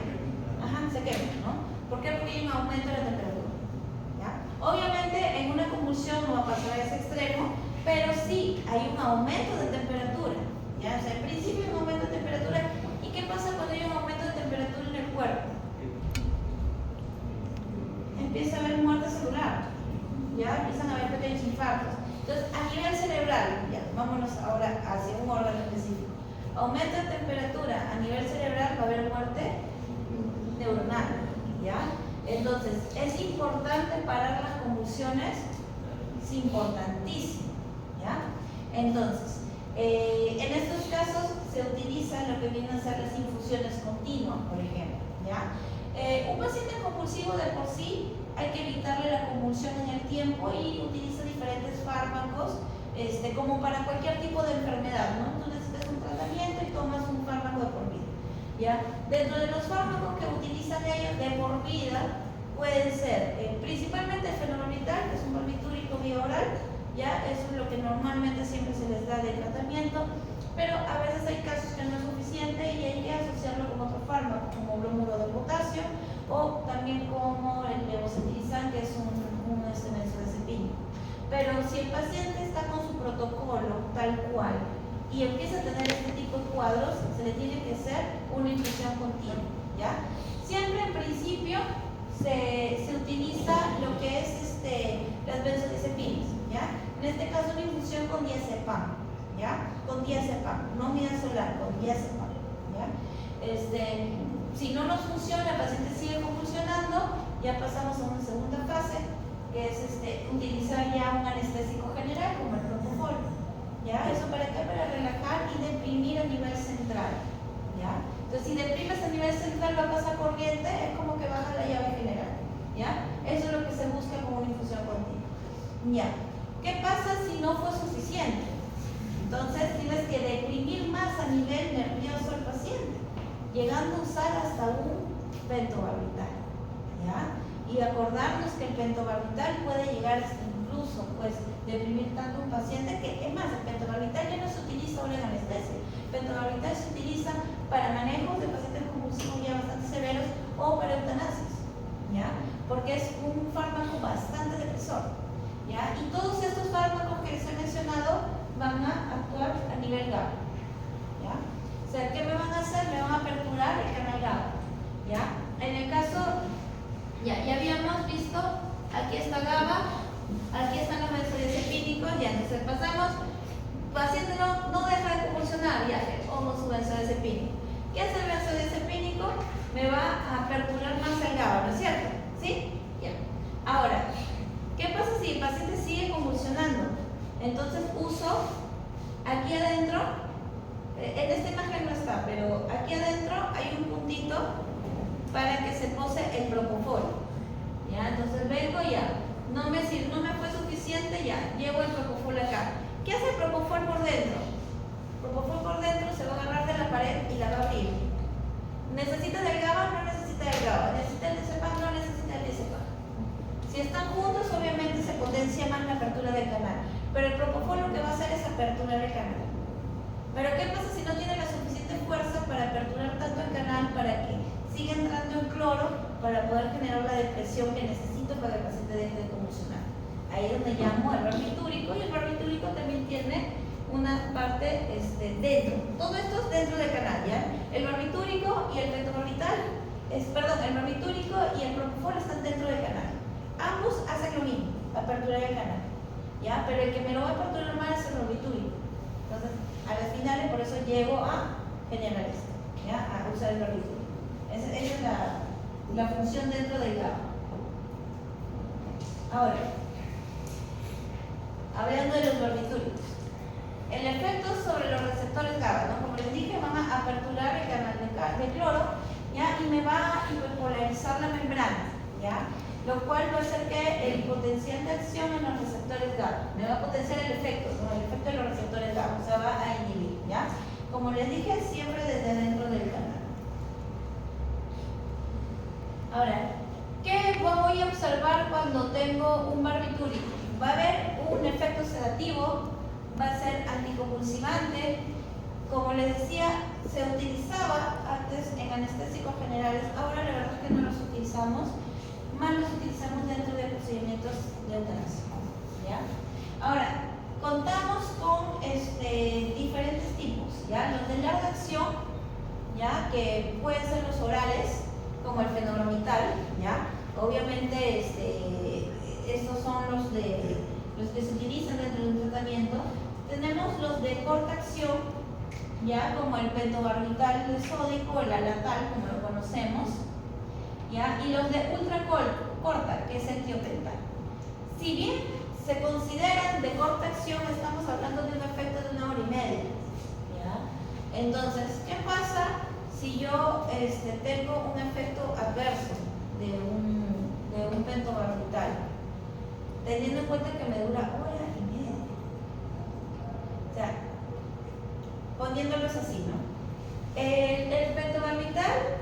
S1: Ajá, se quema, ¿no? ¿Por qué? Porque hay un aumento de la temperatura. ¿Ya? Obviamente, en una convulsión no va a pasar a ese extremo, pero sí hay un aumento de temperatura. ¿Ya? O sea, al principio hay un aumento de temperatura. ¿Y qué pasa cuando hay un aumento de temperatura en el cuerpo? Empieza a haber muerte celular. ¿Ya? Empiezan a haber pequeños infartos. Entonces, a nivel cerebral, ya, vámonos ahora hacia un órgano específico. Aumento de temperatura a nivel cerebral, va a haber muerte neuronal, ¿ya? Entonces, ¿es importante parar las convulsiones? Es importantísimo, ¿ya? Entonces, en estos casos se utilizan lo que vienen a ser las infusiones continuas, por ejemplo, ¿ya? Un paciente convulsivo de por sí hay que evitarle la convulsión en el tiempo y utiliza diferentes fármacos como para cualquier tipo de enfermedad, ¿no? Tú necesitas un tratamiento y tomas un fármaco de por vida, ¿ya? Dentro de los fármacos que utilizan ellos de por vida pueden ser principalmente el fenobarbital, que es un barbitúrico vía oral, ¿ya? Eso es lo que normalmente siempre se les da de tratamiento, pero a veces hay casos que no es suficiente y hay que asociarlo con otro fármaco, como bromuro de potasio o también como el levocetilizán, que es un benzodiazepínico. Pero si el paciente está con su protocolo tal cual y empieza a tener este tipo de cuadros, se le tiene que hacer una infusión continua, ¿ya? Siempre en principio se utiliza lo que es las benzodiazepinas, ¿ya? En este caso una infusión con diazepam, ¿ya? Con diazepam, no midazolam, con diazepam, ¿ya? Si no nos funciona, el paciente sigue convulsionando, ya pasamos a una segunda fase, que es utilizar ya un anestésico general como el propofol, ¿ya? ¿Eso para qué? Para relajar y deprimir a nivel central, ¿ya? Entonces, si deprimes a nivel central, va a pasar corriente, es como que baja la llave general, ¿ya? Eso es lo que se busca con una infusión continua, ¿ya? ¿Qué pasa si no fue suficiente? Entonces, tienes que deprimir más a nivel nervioso al paciente, llegando a usar hasta un pentobarbital, ¿ya? Y acordarnos que el pentobarbital puede llegar hasta incluso, pues, deprimir tanto a un paciente que, es más, el pentobarbital ya no se utiliza ahora en anestesia. El pentobarbital se utiliza para manejos de pacientes convulsivos ya bastante severos o para eutanasias, ¿ya? Porque es un fármaco bastante depresor, ¿ya? Y todos estos fármacos que les he mencionado van a actuar a nivel GABA, ¿ya? O sea, ¿qué me van a hacer? Me van a perturbar el canal GABA, ¿ya? En el caso, ya habíamos visto, aquí está GABA, aquí están los benzodiazepínicos, ya, entonces pasamos, paciente no deja de convulsionar, ya, pongo su benzodiazepínico. ¿Qué hace el benzodiazepínico? Me va a perturbar más el GABA, ¿no es cierto? ¿Sí? Ya. Ahora, ¿qué pasa si el paciente sigue convulsionando? Entonces uso aquí adentro, en esta imagen no está, pero aquí adentro hay un puntito para que se pose el propofol, ¿ya? Entonces vengo ya, no me fue suficiente, ya, llevo el propofol acá. ¿Qué hace el propofol por dentro? El propofol por dentro se va a agarrar de la pared y la va a abrir. ¿Necesita del GABA? No necesita del GABA. ¿Necesita el diazepam? No necesita el diazepam. Si están juntos, obviamente se potencia más la apertura del canal, pero el propofol lo que va a hacer es aperturar el canal. Pero ¿qué pasa si no tiene la suficiente fuerza para aperturar tanto el canal para que siga entrando el cloro para poder generar la depresión que necesito para que el paciente deje de convulsionar? Ahí es donde llamo al barbitúrico, y el barbitúrico también tiene una parte dentro. Todo esto es dentro del canal, ¿ya? El barbitúrico y el pentobarbital, el barbitúrico y el propofol están dentro del canal. Ambos hacen lo mismo, aperturar el canal, ¿ya? Pero el que me lo va a aperturar más es el barbitúrico. Entonces, a las finales, por eso llego a generar esto, ¿ya? A usar el barbitúrico. Esa es la función dentro del GABA. Ahora, hablando de los barbitúricos, el efecto sobre los receptores GABA, ¿no? Como les dije, van a aperturar el canal de cloro, ¿ya? Y me va a hiperpolarizar la membrana, ¿ya? Lo cual va a hacer que el potencial de acción en los receptores GABA, me va a potenciar el efecto, ¿no? El efecto de los receptores GABA, o sea, va a inhibir, ¿ya? Como les dije, siempre desde dentro del canal. Ahora, ¿qué voy a observar cuando tengo un barbitúrico? Va a haber un efecto sedativo, va a ser anticonvulsivante. Como les decía, se utilizaba antes en anestésicos generales, ahora la verdad es que no los utilizamos, más los utilizamos dentro de procedimientos de eutanasia, ¿ya? Ahora, contamos con diferentes tipos, ¿ya? Los de larga acción, ¿ya? Que pueden ser los orales, como el fenobarbital, ¿ya? Obviamente estos son los que se utilizan dentro del tratamiento. Tenemos los de corta acción, ¿ya? Como el pentobarbital sódico, el alatal, como lo conocemos, ¿ya? Y los de ultra corta, que es el tiopental. Si bien se consideran de corta acción, estamos hablando de un efecto de 1 hora y media, ¿ya? Entonces, ¿qué pasa si yo tengo un efecto adverso de un pentobarbital? Teniendo en cuenta que me dura 1 hora y media. O sea, poniéndolos así, ¿no? El pentobarbital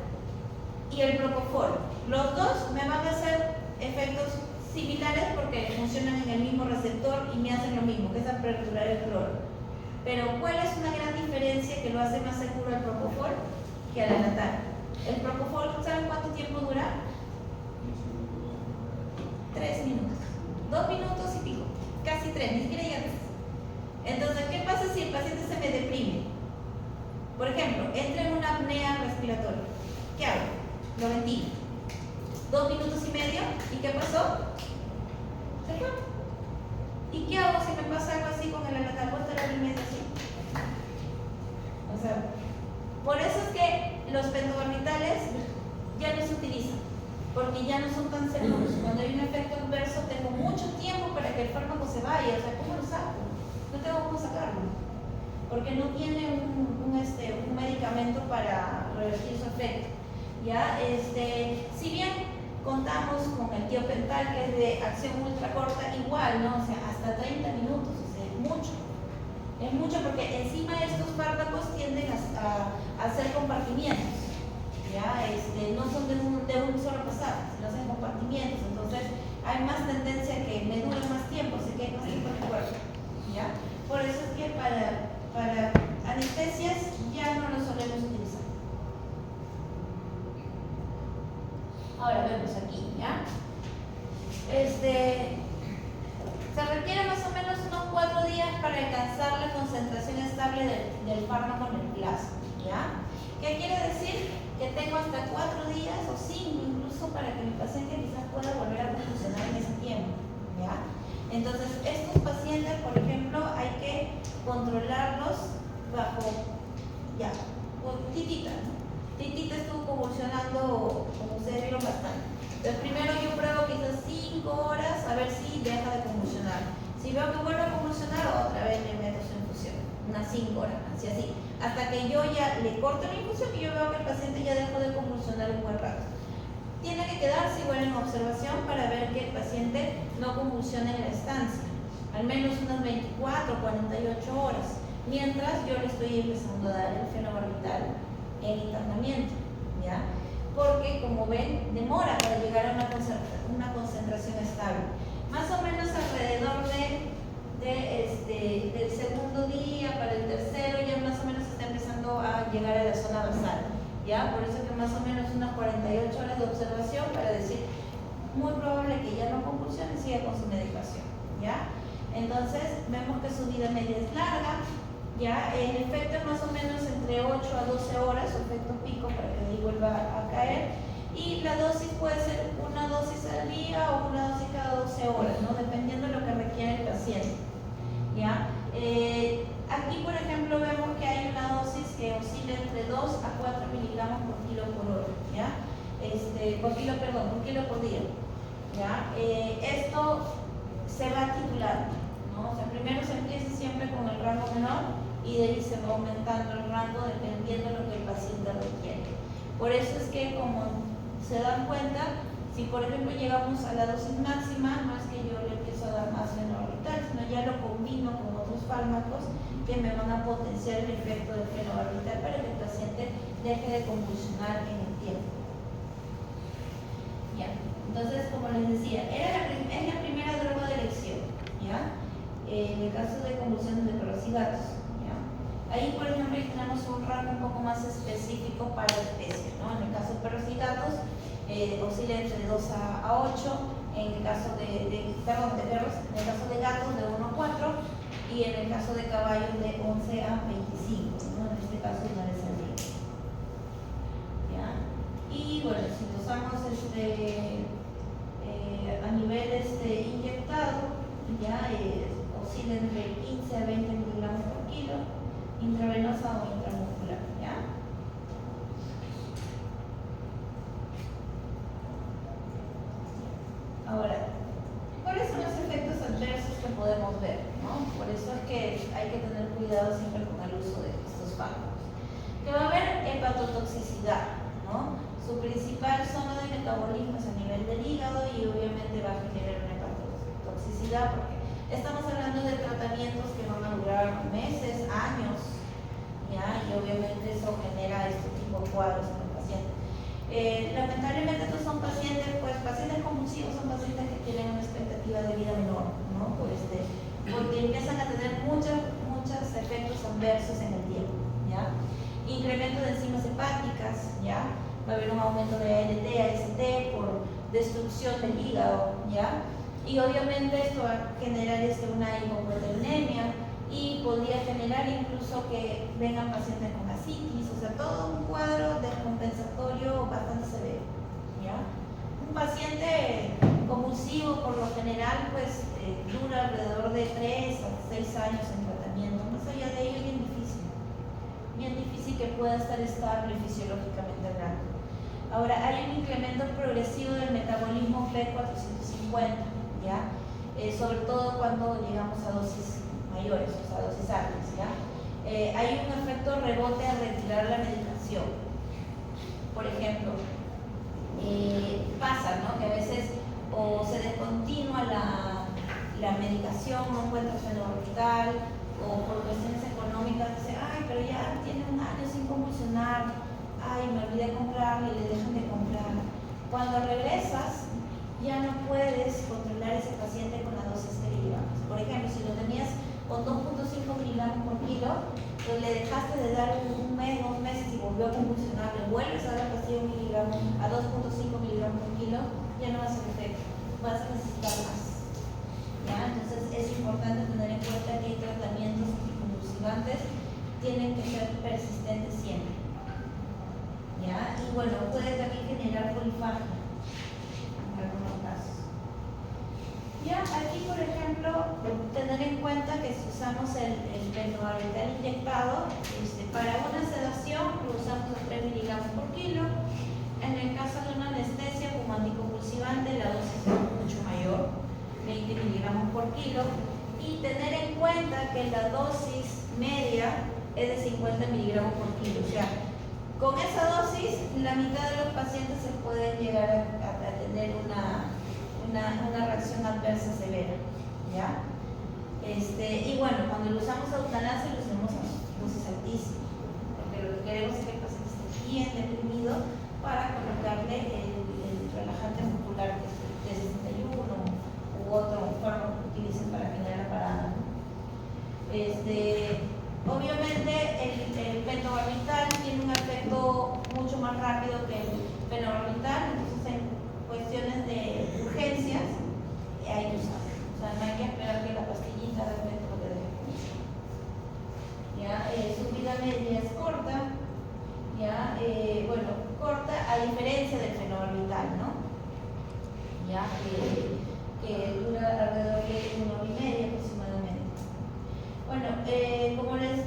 S1: y el propofol, los dos me van a hacer efectos similares porque funcionan en el mismo receptor y me hacen lo mismo, que es aperturar el cloro. Pero ¿cuál es una gran diferencia que lo hace más seguro el propofol que al alatal? El propofol, ¿saben cuánto tiempo dura? 3 minutos. 2 minutos y pico. Casi 3, ni siquiera llegas. Entonces, ¿qué pasa si el paciente se me deprime? Por ejemplo, entra en una apnea respiratoria. ¿Qué hago? Lo ventilo. 2 minutos y medio. ¿Y qué pasó? Se fue. ¿Y qué hago si me pasa algo así con el alatal? ¿Puedo estar al medio así? O sea, por eso es que los pentobarbitales ya no se utilizan, porque ya no son tan seguros. Cuando hay un efecto adverso, tengo mucho tiempo para que el fármaco se vaya. O sea, ¿cómo lo saco? No tengo cómo sacarlo, porque no tiene un medicamento para revertir su efecto. ¿Ya? Si bien contamos con el tiopental, que es de acción ultra corta, igual, ¿no? O sea, hasta 30 minutos, o sea, es mucho. Es mucho porque encima estos fármacos tienden a hacer compartimientos. movimientos, entonces hay más tendencia a que me dure más tiempo, se quede más tiempo en el cuerpo, ¿ya? Por eso es que para anestesias ya no lo solemos utilizar. Ahora vemos aquí, ¿ya? Se requiere más o menos unos 4 días para alcanzar la concentración estable del fármaco en el plasma, ¿ya? ¿Qué quiere decir? Que tengo hasta 4 días o 5 incluso para que mi paciente quizás pueda volver a funcionar en ese tiempo, ¿ya? Entonces, estos pacientes, por ejemplo, hay que controlarlos bajo, ya, titita, ¿no? Titita estuvo convulsionando, como ustedes vieron, bastante. Entonces, primero yo pruebo quizás 5 horas a ver si deja de convulsionar. Si veo que vuelve a convulsionar, otra vez le meto su infusión, unas 5 horas, así. Hasta que yo ya le corto la infusión y yo veo que el paciente ya dejó de convulsionar un buen rato. Tiene que quedarse igual en observación para ver que el paciente no convulsione en la estancia, al menos unas 24 o 48 horas, mientras yo le estoy empezando a dar el fenobarbital en internamiento, ¿ya? Porque, como ven, demora para llegar a una concentración estable. Más o menos alrededor del segundo día, para el tercero, ya más o menos está empezando a llegar a la zona basal, ¿ya? Por eso que más o menos unas 48 horas de observación para decir, muy probable que ya no convulsione y siga con su medicación, ¿ya? Entonces, vemos que su vida media es larga, ¿ya? El efecto es más o menos entre 8 a 12 horas, su efecto pico para que de ahí vuelva a caer. Y la dosis puede ser una dosis al día o una dosis cada 12 horas, ¿no? Dependiendo de lo que requiere el paciente, ¿ya? Aquí, por ejemplo, vemos que hay una dosis que oscila entre 2 a 4 miligramos por kilo por hora, ¿ya? Por kilo por día, ¿ya? Esto se va titulando, ¿no? O sea, primero se empieza siempre con el rango menor y de ahí se va aumentando el rango dependiendo de lo que el paciente requiere. Por eso es que, como se dan cuenta, si por ejemplo llegamos a la dosis máxima, no es que yo le empiezo a dar más fenobarbital, sino ya lo combino con otros fármacos que me van a potenciar el efecto del fenobarbital para que el paciente deje de convulsionar en el tiempo. Ya. Entonces, como les decía, es la primera droga de elección, ¿ya? En el caso de convulsiones de perros y gatos. Ahí, por ejemplo, tenemos un rango un poco más específico para la especie, ¿no? En el caso de perros y gatos, oscila entre 2 a 8, en el caso de perros, en el caso de gatos de 1 a 4, y en el caso de caballos de 11 a 25, ¿no? En este caso no les saldría. ¿Ya? Y bueno, si lo usamos a nivel inyectado, ya oscila entre 15 a 20 miligramos por kilo, intravenosa o intramuscular, ¿ya? Ahora, ¿cuáles son los efectos adversos que podemos ver, ¿no? Por eso es que hay que tener cuidado siempre con el uso de estos fármacos. Que va a haber hepatotoxicidad, ¿no? Su principal zona de metabolismo es a nivel del hígado y obviamente va a generar una hepatotoxicidad porque estamos hablando de tratamientos que van a durar meses, años, ¿ya? Y obviamente eso genera este tipo de cuadros en el paciente. Lamentablemente estos son pacientes, pues pacientes convulsivos son pacientes que tienen una expectativa de vida menor, ¿no? Porque empiezan a tener muchos efectos adversos en el tiempo, ¿ya? Incremento de enzimas hepáticas, ¿ya? Va a haber un aumento de ALT, AST por destrucción del hígado, ¿ya? Y obviamente esto va a generar una hipoproteinemia y podría generar incluso que vengan pacientes con ascitis, o sea, todo un cuadro descompensatorio bastante severo, ¿ya? Un paciente convulsivo por lo general pues dura alrededor de 3 a 6 años en tratamiento, más allá de ello es bien difícil que pueda estar estable fisiológicamente hablando. Ahora, hay un incremento progresivo del metabolismo P450, ¿ya? Sobre todo cuando llegamos a dosis mayores, o sea, dosis altas, ¿ya? Hay un efecto rebote al retirar la medicación. Por ejemplo, pasa, ¿no? Que a veces o se descontinúa la medicación, no encuentra fenobarbital, o por cuestiones económicas dice, ay, pero ya tiene un año sin convulsionar, ay, me olvidé de comprarle y le dejan de comprar. Cuando regresas, ya no puedes controlar ese paciente con la dosis que le llevamos. Por ejemplo, si lo tenías con 2.5 miligramos por kilo, pues le dejaste de dar un mes, 2 meses y volvió a convulsionar, le vuelves a dar pastillas a 2.5 miligramos por kilo, ya no va a ser efecto, vas a necesitar más. ¿Ya? Entonces es importante tener en cuenta que hay tratamientos anticonvulsivantes tienen que ser persistentes siempre. ¿Ya? Y bueno, puede también generar polifagia en algunos casos. Ya, aquí por ejemplo, tener en cuenta que si usamos el pentobarbital inyectado, para una sedación lo usamos a 3 miligramos por kilo. En el caso de una anestesia como anticonvulsivante, la dosis es mucho mayor, 20 miligramos por kilo. Y tener en cuenta que la dosis media es de 50 miligramos por kilo. O sea, con esa dosis, la mitad de los pacientes se pueden llegar a tener una reacción adversa severa, ¿ya? Y bueno, cuando lo usamos a eutanasia lo usamos a dosis altísimas, porque lo que queremos es que el paciente esté bien deprimido para colocarle el relajante muscular de 61 u otro fármaco que utilicen para generar la parada, ¿no? Obviamente el pentobarbital tiene un efecto mucho más rápido que el fenobarbital, entonces en cuestiones de urgencias hay que usarlo. O sea, no hay que esperar que la pastillita de repente lo te deje funcionar. ¿Ya? Su vida media es corta, ¿ya? Bueno, corta a diferencia del fenobarbital, ¿no? ¿Ya? Que dura alrededor de 1 hora y media aproximadamente. Bueno, como les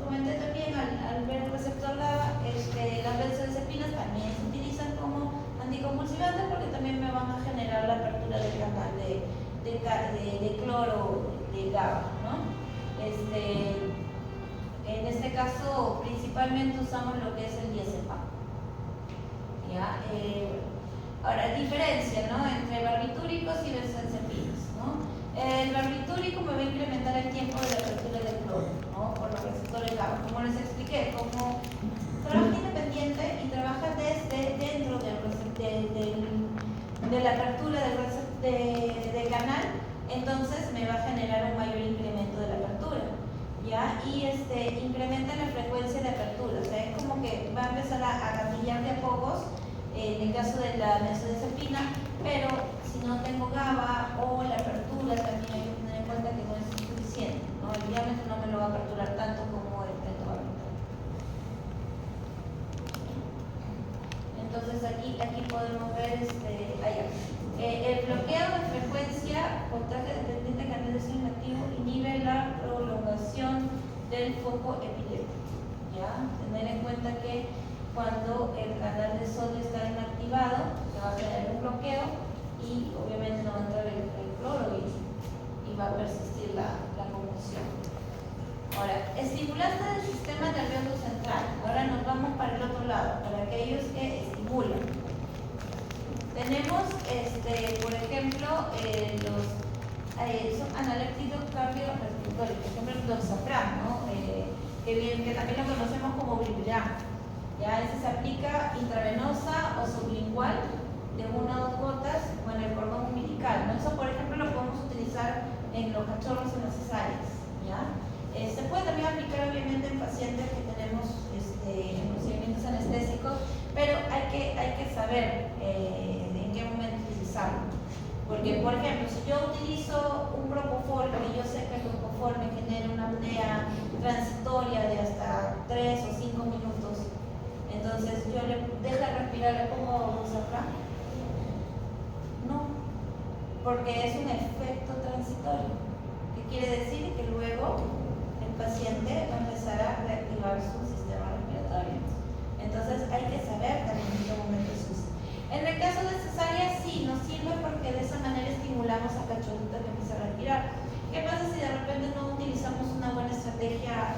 S1: comenté también al ver el receptor GABA, las benzodiazepinas también se utilizan como anticonvulsivantes porque también me van a generar la apertura del canal de cloro de GABA, ¿no? En este caso, principalmente usamos lo que es el diazepam. ¿Ya? Ahora, diferencia, ¿no?, entre barbitúricos y benzodiazepinas, ¿no? El barbitúrico me va a incrementar el tiempo de la apertura del cloro, ¿no?, por los receptores GABA. Como les expliqué, como trabaja independiente y trabaja desde dentro de la apertura del canal, entonces me va a generar un mayor incremento de la apertura, ¿ya? Y incrementa la frecuencia de apertura, o sea, es como que va a empezar a gatillar de a pocos, en el caso de la benzodiazepina, pero si no tengo GABA o la apertura, también hay que tener en cuenta que no es suficiente, ¿no? El diámetro no me lo va a aperturar tanto como el pentobarbital. Entonces aquí podemos ver el bloqueo de frecuencia por traje dependiente de canalización activo inhibe la prolongación del foco epiléptico, ¿ya? Tener en cuenta que cuando el canal de sodio está inactivado se va a generar un bloqueo y obviamente no va a entrar el cloro y va a persistir la convulsión. Ahora, estimulante del sistema nervioso central. Ahora nos vamos para el otro lado, para aquellos que estimulan. Tenemos, por ejemplo, son analépticos cardiorrespiratorios, por ejemplo, el doxapram, ¿no? que también lo conocemos como Briviram. Ya, ese se aplica intravenosa o sublingual de 1 a 2 gotas o en el cordón umbilical, ¿no? Eso, por ejemplo, lo podemos utilizar en los cachorros en las cesáreas, ¿ya? Se puede también aplicar obviamente en pacientes que tenemos en procedimientos anestésicos, pero hay que saber en qué momento utilizarlo. Porque, por ejemplo, si yo utilizo un propofol, que yo sé que el propofol me genera una apnea transitoria de hasta 3 o 5 minutos, entonces yo le dejo de respirar, le pongo doxapram. No, porque es un efecto transitorio, que quiere decir que luego el paciente va a empezar a reactivar su sistema respiratorio. Entonces hay que saber también en qué momento se usa. En el caso de cesárea sí nos sirve porque de esa manera estimulamos al cachorrito que empiece a respirar. ¿Qué pasa si de repente no utilizamos una buena estrategia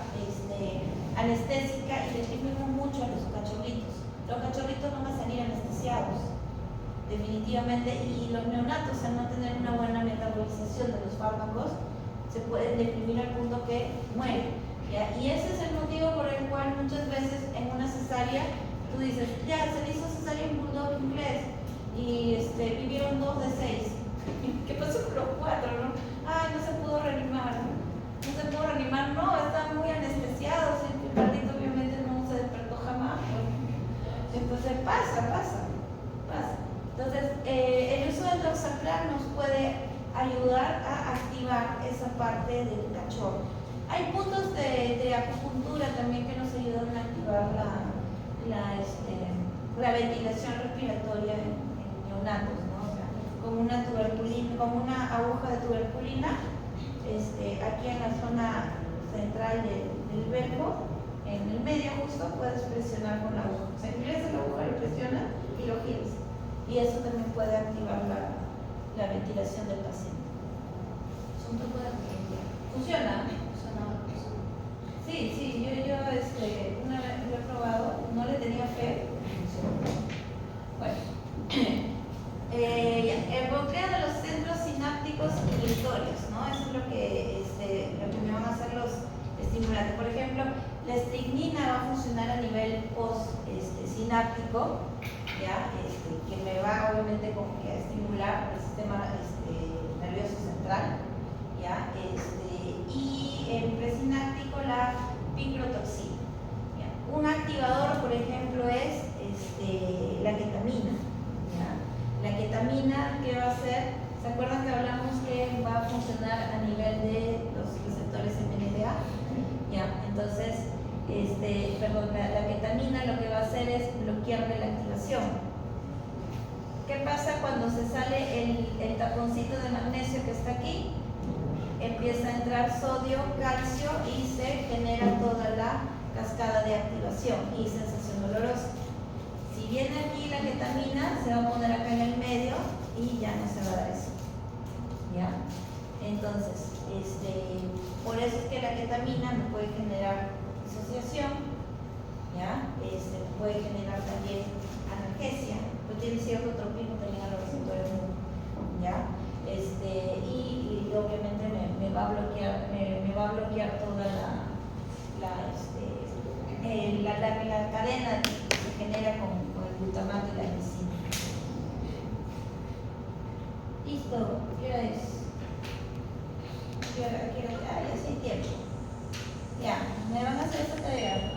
S1: anestésica y deprimimos mucho a los cachorritos? Los cachorritos no van a salir anestesiados, definitivamente, y los neonatos, al no tener una buena metabolización de los fármacos, se pueden deprimir al punto que mueren, ¿ya? Y ese es el motivo por el cual muchas veces en una cesárea tú dices, ya se le hizo cesárea en bulldog inglés, y vivieron 2 de 6. ¿Qué pasó con los 4, no? Ay, no se pudo reanimar. No se pudo reanimar, no, estaban muy anestesiados y el perrito obviamente no se despertó jamás. Entonces pasa. Entonces, el uso del Doxaplan nos puede ayudar a activar esa parte del cachorro. Hay puntos de acupuntura también que nos ayudan a activar la ventilación respiratoria en neonatos, ¿no? O sea, como una aguja de tuberculina, aquí en la zona central del verbo, en el medio justo, puedes presionar con la aguja. O sea, ingresas la aguja, lo presionas y lo giras. Y eso también puede activar la ventilación del paciente.
S3: Es un truco de acupuntura.
S1: ¿Funciona?
S3: Funciona.
S1: Sí, yo una vez lo he probado, no le tenía fe. Bueno, el bloqueo de los centros sinápticos inibitorios, ¿no? Eso es lo que me van a hacer los estimulantes. Por ejemplo, la estricnina va a funcionar a nivel post-sináptico, ¿ya? Que me va obviamente como que a estimular el sistema nervioso central, ¿ya? Y el presináptico la picrotoxina. ¿Ya? Un activador, por ejemplo, es la ketamina. ¿Ya? La ketamina, ¿qué va a hacer? ¿Se acuerdan que hablamos que va a funcionar a nivel de los receptores MNDA? ¿Ya? Entonces, la ketamina lo que va a hacer es bloquearle la activación. ¿Qué pasa cuando se sale el taponcito de magnesio que está aquí? Empieza a entrar sodio, calcio y se genera toda la cascada de activación y sensación dolorosa. Si viene aquí la ketamina, se va a poner acá en el medio y ya no se va a dar eso. ¿Ya? Entonces, por eso es que la ketamina me puede generar disociación, ¿ya? Puede generar también analgesia, pero tiene cierto tropismo también a los receptores, ¿ya? Y obviamente me va a bloquear toda la cadena que se genera con el glutamato y la glicina. Listo, ¿qué hora es? ¿Qué hora? Ya sí hay tiempo. Ya, me van a hacer esta tarea.